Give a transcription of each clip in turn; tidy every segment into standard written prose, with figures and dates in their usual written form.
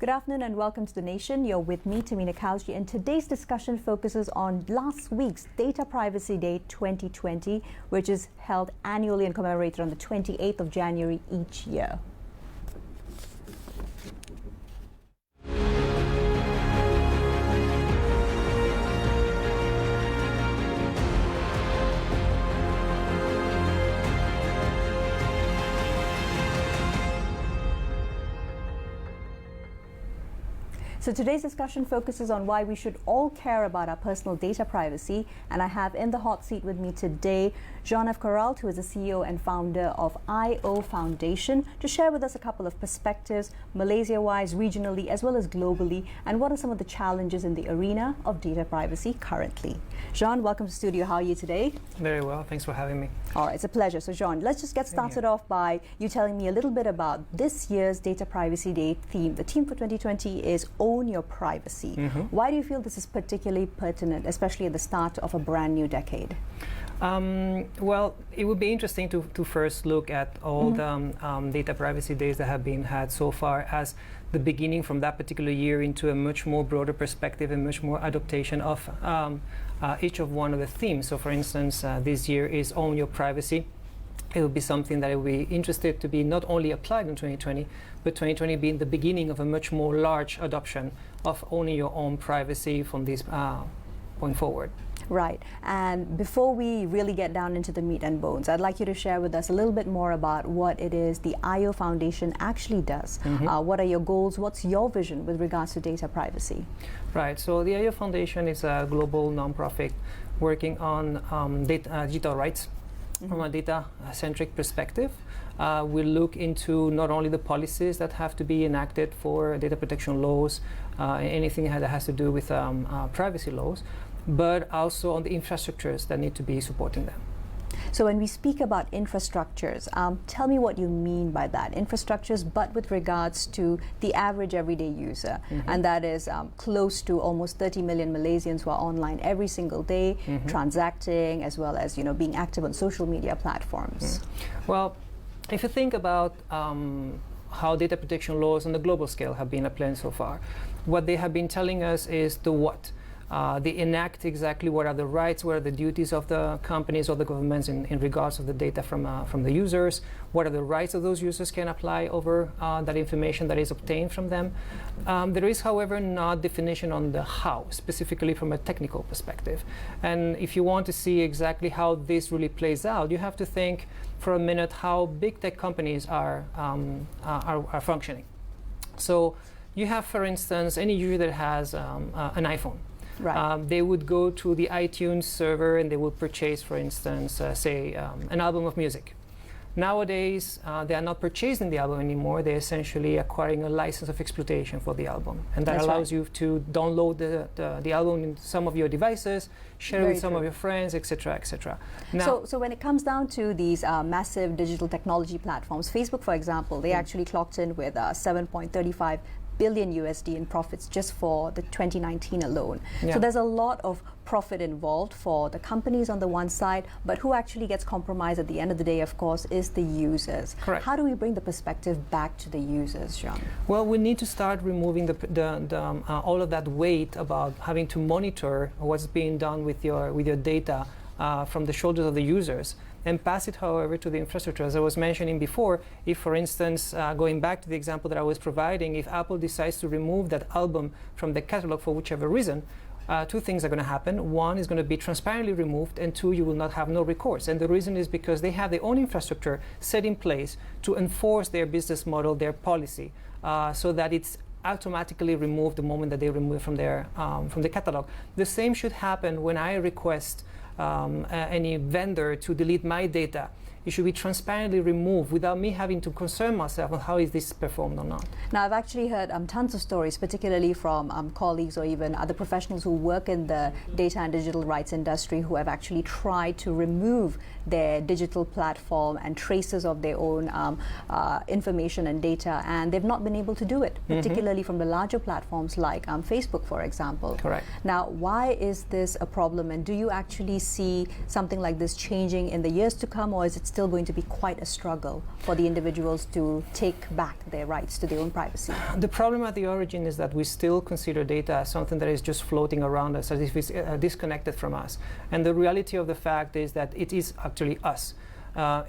Good afternoon and welcome to The Nation. You're with me, Tamina Kauji, and today's discussion focuses on last week's Data Privacy Day 2020, which is held annually and commemorated on the 28th of January each year. So today's discussion focuses on why we should all care about our personal data privacy, and I have in the hot seat with me today Jean-F Corralt, who is the CEO and founder of IO Foundation, to share with us a couple of perspectives, Malaysia-wise, regionally, as well as globally, and what are some of the challenges in the arena of data privacy currently. Jean, welcome to the studio. How are you today? Very well. Thanks for having me. All right, it's a pleasure. So Jean, let's just get started off by you telling me a little bit about this year's Data Privacy Day theme. The theme for 2020 is Own Your Privacy. Why do you feel this is particularly pertinent, especially at the start of a brand new decade? Well, it would be interesting to first look at all the data privacy days that have been had so far as the beginning from that particular year into a much more broader perspective and much more adaptation of each of one of the themes. So for instance, this year is Own Your Privacy. It will be something that I will be interested to be not only applied in 2020, but 2020 being the beginning of a much more large adoption of owning your own privacy from this point forward. Right. And before we really get down into the meat and bones, I'd like you to share with us a little bit more about what it is the IO Foundation actually does. What are your goals? What's your vision with regards to data privacy? Right. So the IO Foundation is a global nonprofit working on digital rights. From a data-centric perspective, we look into not only the policies that have to be enacted for data protection laws, anything that has to do with privacy laws, but also on the infrastructures that need to be supporting them. So when we speak about infrastructures, tell me what you mean by that. Infrastructures, but with regards to the average everyday user, and that is close to almost 30 million Malaysians who are online every single day, transacting, as well as being active on social media platforms. Well, if you think about how data protection laws on the global scale have been applied so far, what they have been telling us is the what. They enact exactly what are the rights, what are the duties of the companies or the governments in regards of the data from the users, what are the rights of those users can apply over that information that is obtained from them. There is, however, not definition on the how, specifically from a technical perspective. And if you want to see exactly how this really plays out, you have to think for a minute how big tech companies are functioning. So you have, for instance, any user that has an iPhone. Right. They would go to the iTunes server and they would purchase, for instance, say an album of music. Nowadays, they are not purchasing the album anymore. They're essentially acquiring a license of exploitation for the album. And that allows you to download the album in some of your devices, share it with some of your friends, etc., etc. So when it comes down to these massive digital technology platforms, Facebook, for example, they actually clocked in with 7.35 billion USD in profits just for the 2019 alone. So there's a lot of profit involved for the companies on the one side, but who actually gets compromised at the end of the day, of course, is the users. Correct. How do we bring the perspective back to the users, Jean? Well, we need to start removing all of that weight about having to monitor what's being done with your data from the shoulders of the users, and pass it, however, to the infrastructure. As I was mentioning before, if, for instance, going back to the example that I was providing, if Apple decides to remove that album from the catalog for whichever reason, two things are going to happen. One is going to be transparently removed, and two, you will not have no recourse. And the reason is because they have their own infrastructure set in place to enforce their business model, their policy, so that it's automatically removed the moment that they remove it from the catalog. The same should happen when I request any vendor to delete my data. It should be transparently removed without me having to concern myself on how is this performed or not. Now, I've actually heard tons of stories, particularly from colleagues or even other professionals who work in the data and digital rights industry, who have actually tried to remove their digital platform and traces of their own information and data, and they've not been able to do it, particularly from the larger platforms like Facebook, for example. Correct. Now, why is this a problem, and do you actually see something like this changing in the years to come, or is it still still going to be quite a struggle for the individuals to take back their rights to their own privacy? The problem at the origin is that we still consider data as something that is just floating around us, as if it's disconnected from us. And the reality of the fact is that it is actually us.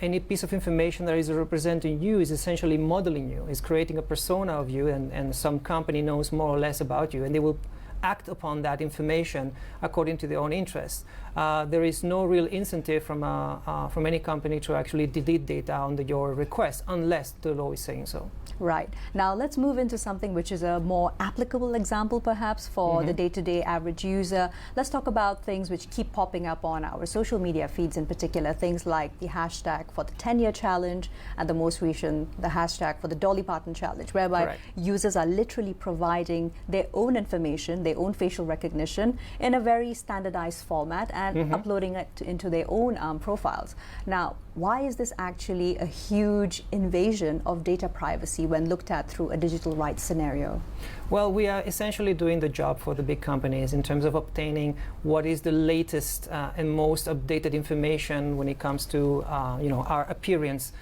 Any piece of information that is representing you is essentially modeling you, is creating a persona of you, and some company knows more or less about you, and they will act upon that information according to their own interests. There is no real incentive from any company to actually delete data under your request, unless the law is saying so. Right. Now let's move into something which is a more applicable example perhaps for the day-to-day average user. Let's talk about things which keep popping up on our social media feeds, in particular things like the hashtag for the 10-year challenge and the most recent, the hashtag for the Dolly Parton challenge, whereby Correct. users are literally providing their own information, their own facial recognition in a very standardized format and uploading it into their own profiles. Now, why is this actually a huge invasion of data privacy when looked at through a digital rights scenario? Well, we are essentially doing the job for the big companies in terms of obtaining what is the latest and most updated information when it comes to our appearance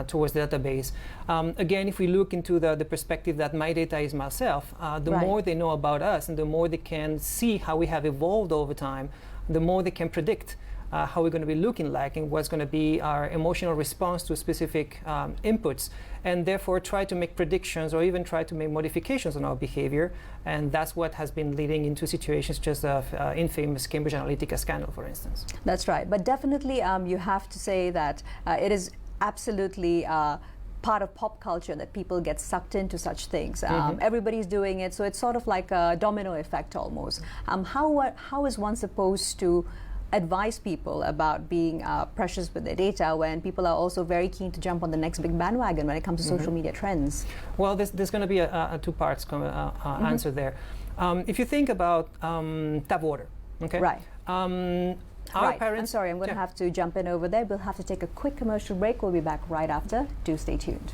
towards the database. Again, if we look into the perspective that my data is myself, the Right. more they know about us and the more they can see how we have evolved over time, the more they can predict how we're going to be looking like and what's going to be our emotional response to specific inputs, and therefore try to make predictions or even try to make modifications on our behavior. And that's what has been leading into situations just of infamous Cambridge Analytica scandal, for instance. That's right. But definitely you have to say that it is absolutely part of pop culture that people get sucked into such things. Everybody's doing it, so it's sort of like a domino effect almost. How is one supposed to advise people about being precious with their data when people are also very keen to jump on the next big bandwagon when it comes to social media trends? Well, there's going to be a two parts answer there. If you think about tap water, okay? Right. Our parents. I'm sorry, I'm going to have to jump in over there. We'll have to take a quick commercial break. We'll be back right after. Do stay tuned.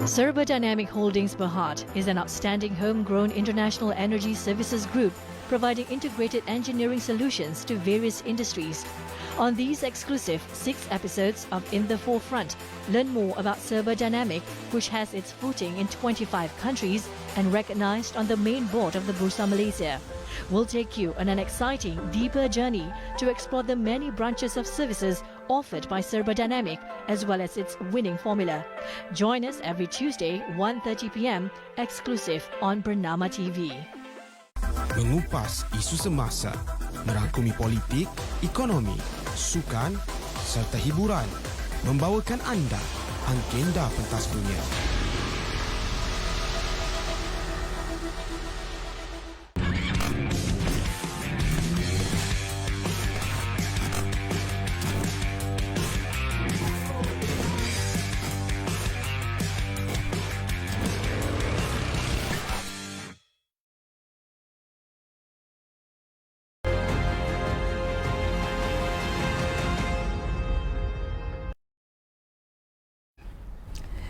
Serba Dynamic Holdings Berhad is an outstanding homegrown international energy services group providing integrated engineering solutions to various industries. On these exclusive 6 episodes of In the Forefront, learn more about Serba Dynamic, which has its footing in 25 countries and recognized on the main board of the Bursa Malaysia. We'll take you on an exciting, deeper journey to explore the many branches of services offered by Serba Dynamic, as well as its winning formula. Join us every Tuesday, 1:30 p.m, exclusive on Bernama TV. Mengupas isu semasa, merangkumi politik, ekonomi, sukan serta hiburan, membawakan anda agenda pentas dunia.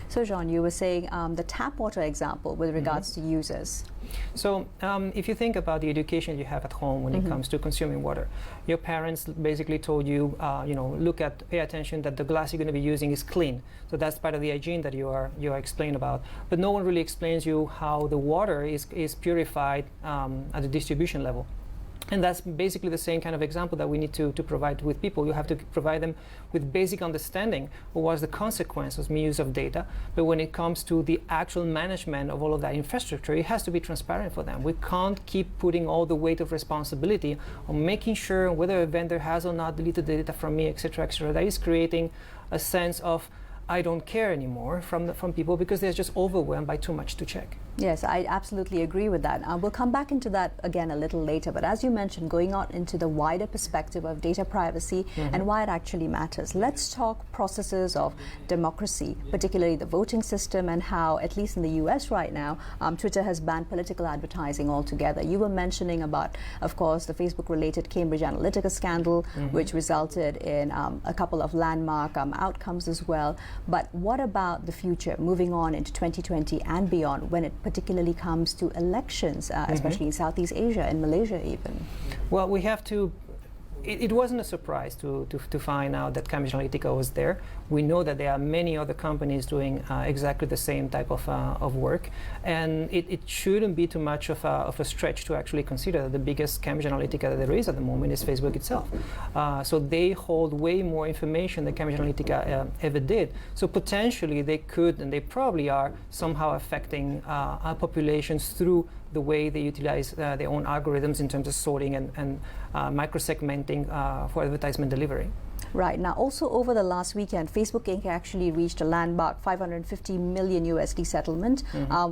So, Jean, you were saying the tap water example with regards to users. So if you think about the education you have at home when it comes to consuming water, your parents basically told you, pay attention that the glass you're going to be using is clean. So that's part of the hygiene that you are explaining about. But no one really explains you how the water is purified at the distribution level. And that's basically the same kind of example that we need to provide with people. You have to provide them with basic understanding of what's the consequences, misuse of data. But when it comes to the actual management of all of that infrastructure, it has to be transparent for them. We can't keep putting all the weight of responsibility on making sure whether a vendor has or not deleted the data from me, etc., etc. That is creating a sense of I don't care anymore from people because they're just overwhelmed by too much to check. Yes, I absolutely agree with that. We'll come back into that again a little later, but as you mentioned, going on into the wider perspective of data privacy and why it actually matters. Let's talk processes of democracy, particularly the voting system and how, at least in the US right now, Twitter has banned political advertising altogether. You were mentioning about, of course, the Facebook-related Cambridge Analytica scandal, which resulted in a couple of landmark outcomes as well. But what about the future, moving on into 2020 and beyond, when it particularly comes to elections, especially in Southeast Asia, in Malaysia even? Well, we have to. It wasn't a surprise to find out that Cambridge Analytica was there. We know that there are many other companies doing exactly the same type of work, and it shouldn't be too much of a stretch to actually consider that the biggest Cambridge Analytica that there is at the moment is Facebook itself. So they hold way more information than Cambridge Analytica ever did. So potentially they could, and they probably are, somehow affecting our populations through the way they utilize their own algorithms in terms of sorting and microsegmenting for advertisement delivery. Right. Now, also over the last weekend, Facebook Inc. actually reached a landmark $550 million USD settlement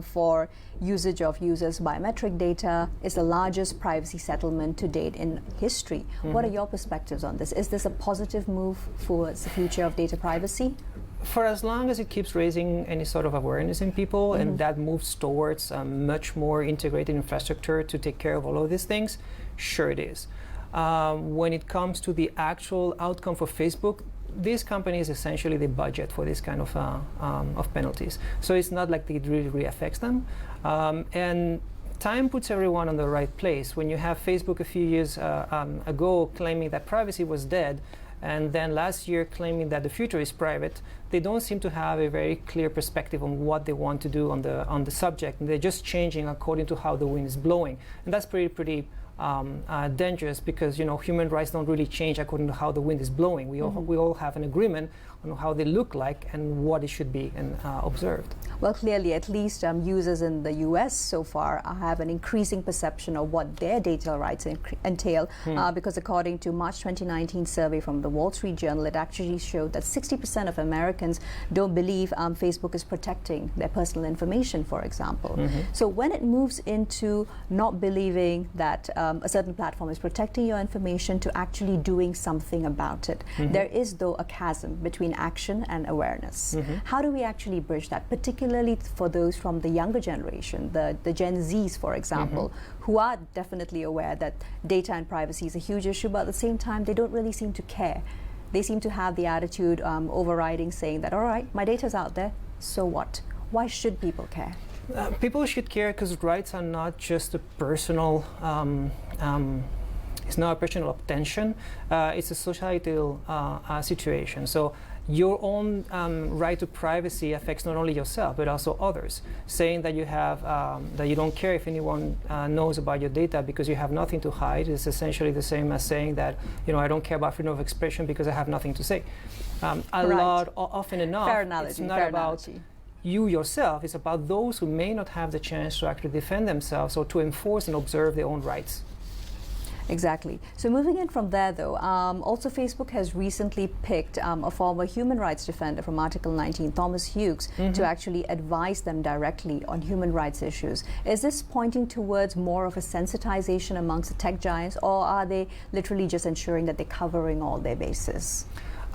for usage of users' biometric data. It's the largest privacy settlement to date in history. What are your perspectives on this? Is this a positive move for the future of data privacy? For as long as it keeps raising any sort of awareness in people and that moves towards a much more integrated infrastructure to take care of all of these things, sure it is. When it comes to the actual outcome for Facebook, these companies essentially they budget for this kind of penalties. So it's not like it really affects them. And time puts everyone on the right place. When you have Facebook a few years ago claiming that privacy was dead, and then last year claiming that the future is private, they don't seem to have a very clear perspective on what they want to do on the subject, and they're just changing according to how the wind is blowing, and that's pretty dangerous, because human rights don't really change according to how the wind is blowing. We all have an agreement on how they look like and what it should be and observed. Well, clearly, at least users in the US so far have an increasing perception of what their data rights entail, because according to March 2019 survey from the Wall Street Journal, it actually showed that 60% of Americans don't believe Facebook is protecting their personal information, for example. So when it moves into not believing that a certain platform is protecting your information to actually doing something about it, there is, though, a chasm between action and awareness. How do we actually bridge that, particularly for those from the younger generation, the Gen Zs, for example, who are definitely aware that data and privacy is a huge issue, but at the same time, they don't really seem to care. They seem to have the attitude overriding, saying that, all right, my data's out there, so what? Why should people care? People should care because rights are not just a personal it's not a personal obtention, it's a societal situation. So your own right to privacy affects not only yourself but also others. Saying that you have that you don't care if anyone knows about your data because you have nothing to hide is essentially the same as saying that I don't care about freedom of expression because I have nothing to say. Often enough, it's not about you yourself. It's about those who may not have the chance to actually defend themselves or to enforce and observe their own rights. Exactly. So moving in from there, though, also Facebook has recently picked a former human rights defender from Article 19, Thomas Hughes, to actually advise them directly on human rights issues. Is this pointing towards more of a sensitization amongst the tech giants, or are they literally just ensuring that they're covering all their bases?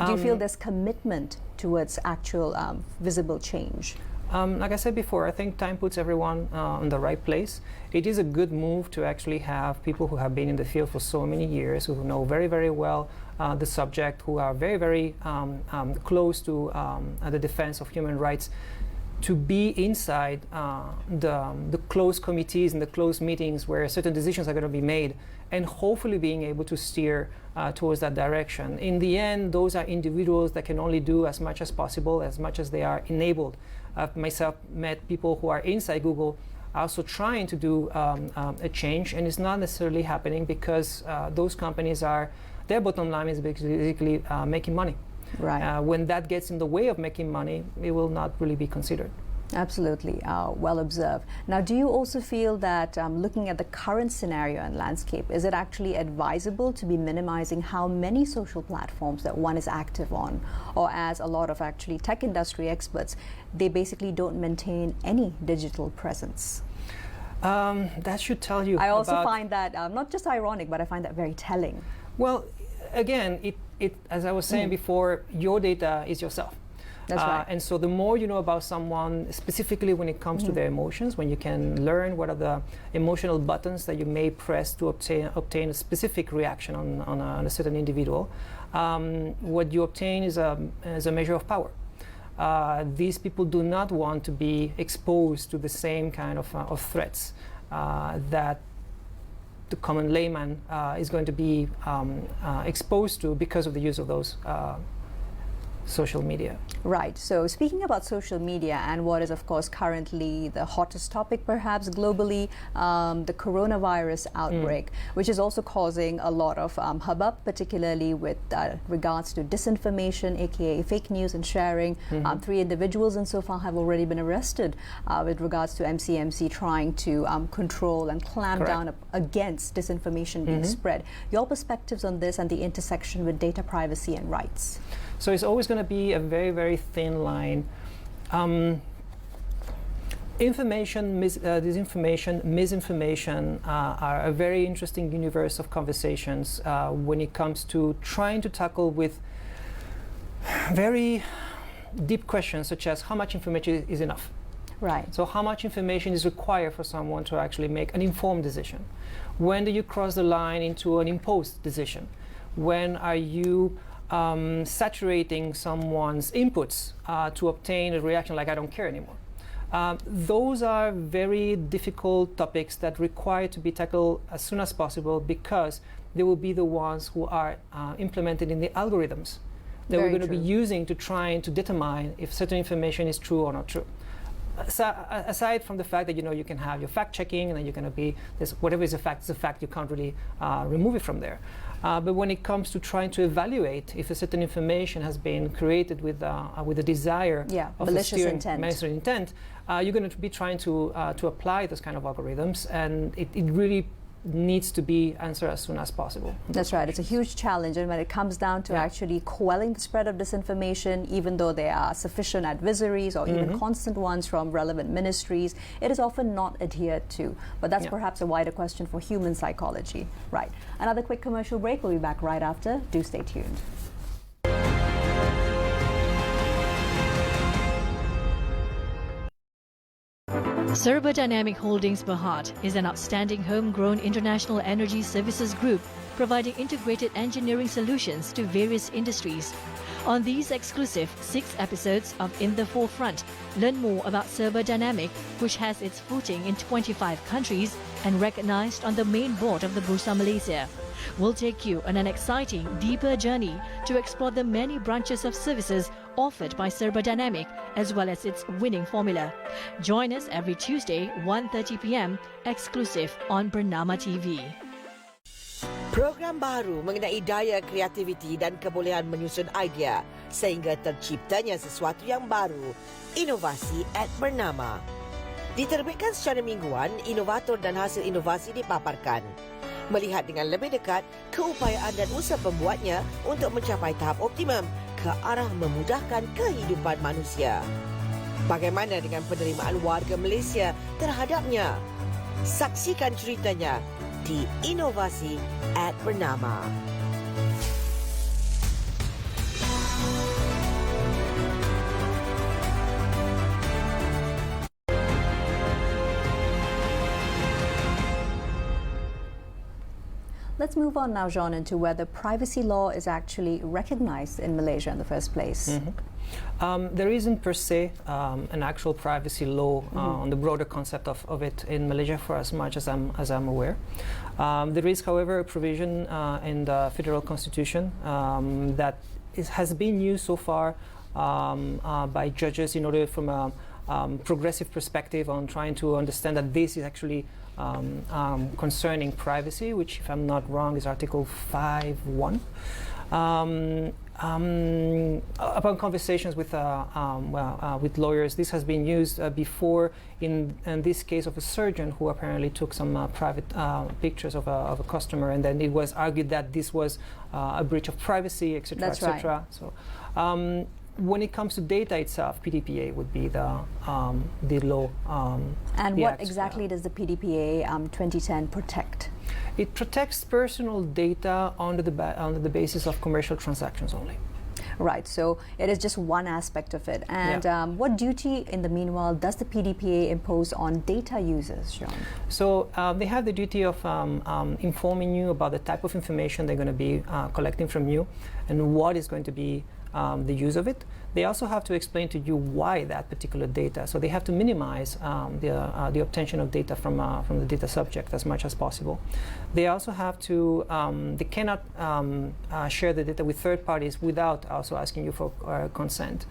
Do you feel there's commitment towards actual visible change? Like I said before, I think time puts everyone in the right place. It is a good move to actually have people who have been in the field for so many years, who know very, very well the subject, who are very, very close to the defense of human rights, to be inside the closed committees and the closed meetings where certain decisions are going to be made, and hopefully being able to steer towards that direction. In the end, those are individuals that can only do as much as possible, as much as they are enabled. I've myself met people who are inside Google also trying to do a change, and it's not necessarily happening because those companies their bottom line is basically making money. Right. When that gets in the way of making money, it will not really be considered. Absolutely, well observed. Now, do you also feel that looking at the current scenario and landscape, is it actually advisable to be minimizing how many social platforms that one is active on? Or as a lot of actually tech industry experts, they basically don't maintain any digital presence? That should tell you. I also find that not just ironic, but I find that very telling. Well, again, as I was saying before, your data is yourself. That's right. And so the more you know about someone, specifically when it comes to their emotions, when you can learn what are the emotional buttons that you may press to obtain a specific reaction on a certain individual, what you obtain is a measure of power. these people do not want to be exposed to the same kind of threats that the common layman is going to be exposed to because of the use of those social media. Right. So speaking about social media and what is, of course, currently the hottest topic, perhaps globally, the coronavirus outbreak, which is also causing a lot of hubbub, particularly with regards to disinformation, aka fake news and sharing. 3 individuals and so far have already been arrested with regards to MCMC trying to control and clamp down against disinformation being spread. Your perspectives on this and the intersection with data privacy and rights? So it's always going to be a very, very thin line. Information, disinformation, misinformation are a very interesting universe of conversations when it comes to trying to tackle with very deep questions such as how much information is enough. Right. So how much information is required for someone to actually make an informed decision? When do you cross the line into an imposed decision? When are you saturating someone's inputs to obtain a reaction like I don't care anymore? Those are very difficult topics that require to be tackled as soon as possible because they will be the ones who are implemented in the algorithms that we're going to be using to try to determine if certain information is true or not true. Aside from the fact that you can have your fact checking and then you're going to be whatever is a fact is a fact, you can't really remove it from there. But when it comes to trying to evaluate if a certain information has been created with a desire of malicious intent, you're going to be trying to apply those kind of algorithms, and it really needs to be answered as soon as possible. That's right. It's a huge challenge, and when it comes down to actually quelling the spread of disinformation, even though there are sufficient advisories or even constant ones from relevant ministries, it is often not adhered to. But that's perhaps a wider question for human psychology. Right. Another quick commercial break. We'll be back right after. Do stay tuned. Serba Dynamic Holdings Berhad is an outstanding homegrown international energy services group providing integrated engineering solutions to various industries. On these exclusive 6 episodes of In the Forefront, learn more about Serba Dynamic, which has its footing in 25 countries and recognized on the main board of the Bursa Malaysia. We'll take you on an exciting, deeper journey to explore the many branches of services offered by Serba Dynamic as well as its winning formula. Join us every Tuesday, 1:30 p.m, exclusive on Bernama TV. Program baru mengenai daya kreativiti dan kebolehan menyusun idea sehingga terciptanya sesuatu yang baru. Inovasi at Bernama. Diterbitkan secara mingguan, inovator dan hasil inovasi dipaparkan. Melihat dengan lebih dekat keupayaan dan usaha pembuatnya untuk mencapai tahap optimum ke arah memudahkan kehidupan manusia. Bagaimana dengan penerimaan warga Malaysia terhadapnya? Saksikan ceritanya di Inovasi at Bernama. Let's move on now, Jean, into whether privacy law is actually recognized in Malaysia in the first place. There isn't per se an actual privacy law on the broader concept of it in Malaysia for as much as I'm aware. There is, however, a provision in the federal constitution that has been used so far by judges in order from a progressive perspective on trying to understand that this is actually concerning privacy, which, if I'm not wrong, is Article 5(1). Upon conversations with lawyers, this has been used before in this case of a surgeon who apparently took some private pictures of a customer, and then it was argued that this was a breach of privacy, etc., etc. So, when it comes to data itself, PDPA would be the law. And what exactly does the PDPA 2010 protect? It protects personal data under the basis of commercial transactions only. Right, so it is just one aspect of it. And what duty, in the meanwhile, does the PDPA impose on data users, Jean? So they have the duty of informing you about the type of information they're going to be collecting from you and what is going to be the use of it. They also have to explain to you why that particular data. So they have to minimize the obtention of data from the data subject as much as possible. They also have to, they cannot share the data with third parties without also asking you for consent.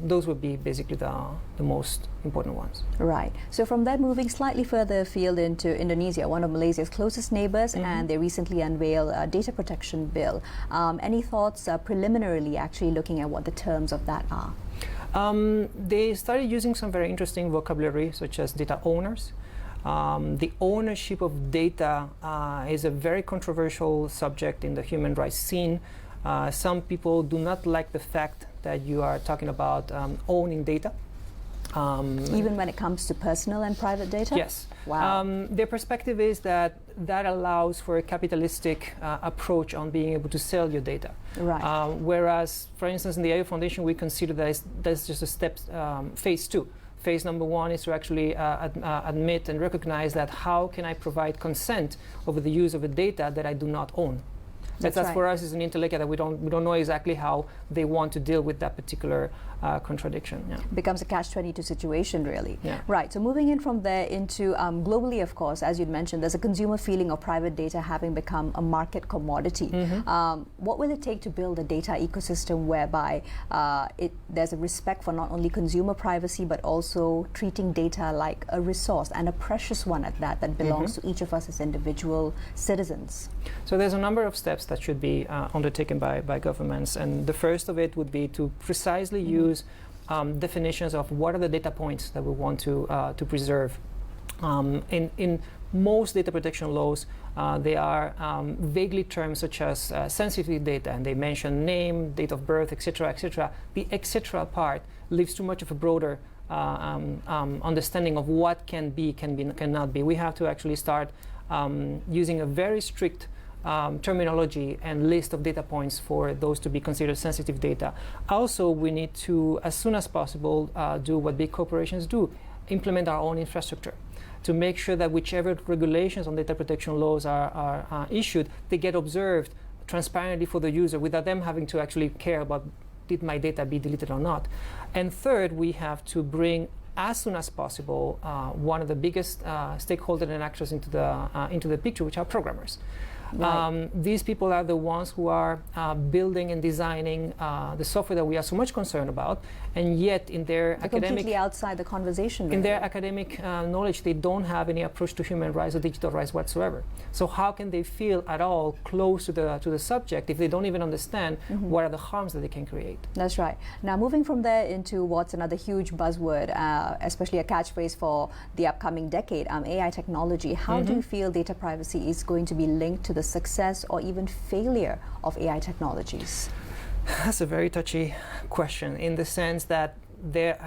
Those would be basically the most important ones. Right. So from that, moving slightly further afield into Indonesia, one of Malaysia's closest neighbors, and they recently unveiled a data protection bill. Any thoughts preliminarily actually looking at what the terms of that are? They started using some very interesting vocabulary, such as data owners. The ownership of data is a very controversial subject in the human rights scene. Some people do not like the fact that you are talking about owning data. Even when it comes to personal and private data? Yes. Wow. Their perspective is that that allows for a capitalistic approach on being able to sell your data. Right. Whereas, for instance, in the IO Foundation, we consider that's just a step, phase 2. Phase number 1 is to actually admit and recognize that how can I provide consent over the use of a data that I do not own. That's right. For us is an intellectual that we don't know exactly how they want to deal with that particular contradiction. Yeah. Becomes a catch-22 situation, really. Yeah. Right. So moving in from there into globally, of course, as you'd mentioned, there's a consumer feeling of private data having become a market commodity. What will it take to build a data ecosystem whereby there's a respect for not only consumer privacy but also treating data like a resource, and a precious one at that belongs to each of us as individual citizens? So there's a number of steps that should be undertaken by governments, and the first of it would be to precisely use definitions of what are the data points that we want to preserve. In most data protection laws, they are vaguely termed, such as sensitive data, and they mention name, date of birth, etc., etc. The etc. part leaves too much of a broader understanding of what can be, cannot be. We have to actually start using a very strict terminology and list of data points for those to be considered sensitive data. Also, we need to, as soon as possible, do what big corporations do, implement our own infrastructure to make sure that whichever regulations on data protection laws are issued, they get observed transparently for the user without them having to actually care about did my data be deleted or not. And third, we have to bring as soon as possible one of the biggest stakeholders and actors into the picture, which are programmers. Right. These people are the ones who are building and designing the software that we are so much concerned about, and yet in their completely outside the conversation. In their academic knowledge, they don't have any approach to human rights or digital rights whatsoever. So how can they feel at all close to the subject if they don't even understand what are the harms that they can create? That's right. Now, moving from there into what's another huge buzzword, especially a catchphrase for the upcoming decade, AI technology. How do you feel data privacy is going to be linked to the success or even failure of AI technologies? That's a very touchy question, in the sense that there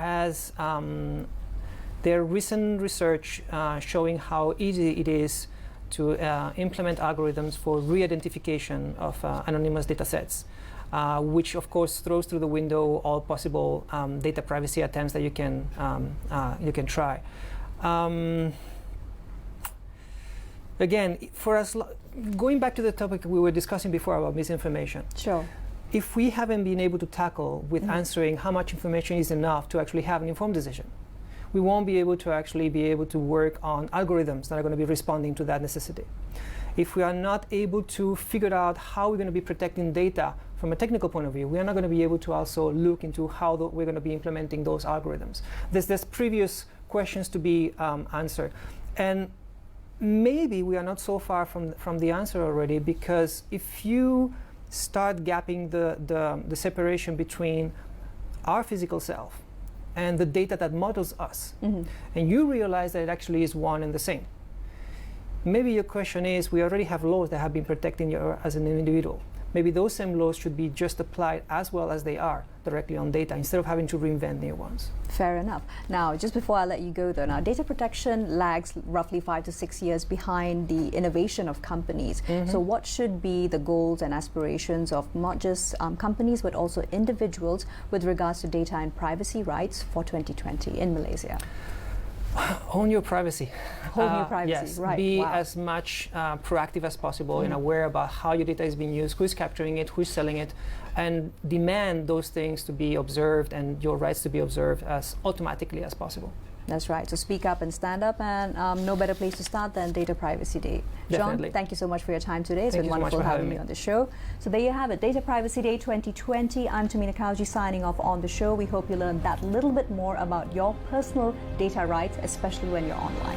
recent research showing how easy it is to implement algorithms for re-identification of anonymous data sets, which of course throws through the window all possible data privacy attempts that you can try. Again, for us, going back to the topic we were discussing before about misinformation. Sure. If we haven't been able to tackle with answering how much information is enough to actually have an informed decision, we won't be able to work on algorithms that are going to be responding to that necessity. If we are not able to figure out how we're going to be protecting data from a technical point of view, we are not going to be able to also look into how we're going to be implementing those algorithms. There's previous questions to be answered. And maybe we are not so far from the answer already, because if you start gapping the separation between our physical self and the data that models us, and you realize that it actually is one and the same, maybe your question is, we already have laws that have been protecting you as an individual. Maybe those same laws should be just applied as well as they are directly on data, instead of having to reinvent new ones. Fair enough. Now, just before I let you go though, now data protection lags roughly 5 to 6 years behind the innovation of companies. So what should be the goals and aspirations of not just companies but also individuals with regards to data and privacy rights for 2020 in Malaysia? Own your privacy. Own your privacy, yes. right. Be Wow. as much proactive as possible and aware about how your data is being used, who's capturing it, who's selling it, and demand those things to be observed and your rights to be observed as automatically as possible. That's right. So speak up and stand up, and no better place to start than Data Privacy Day. Definitely. John, thank you so much for your time today. It's Thank been you so much wonderful for having having me me. on the show. So there you have it, Data Privacy Day 2020. I'm Tamina Kauji signing off on the show. We hope you learned that little bit more about your personal data rights, especially when you're online.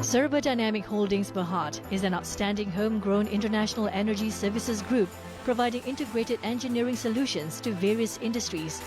Serba Dynamic Holdings Berhad is an outstanding homegrown international energy services group providing integrated engineering solutions to various industries.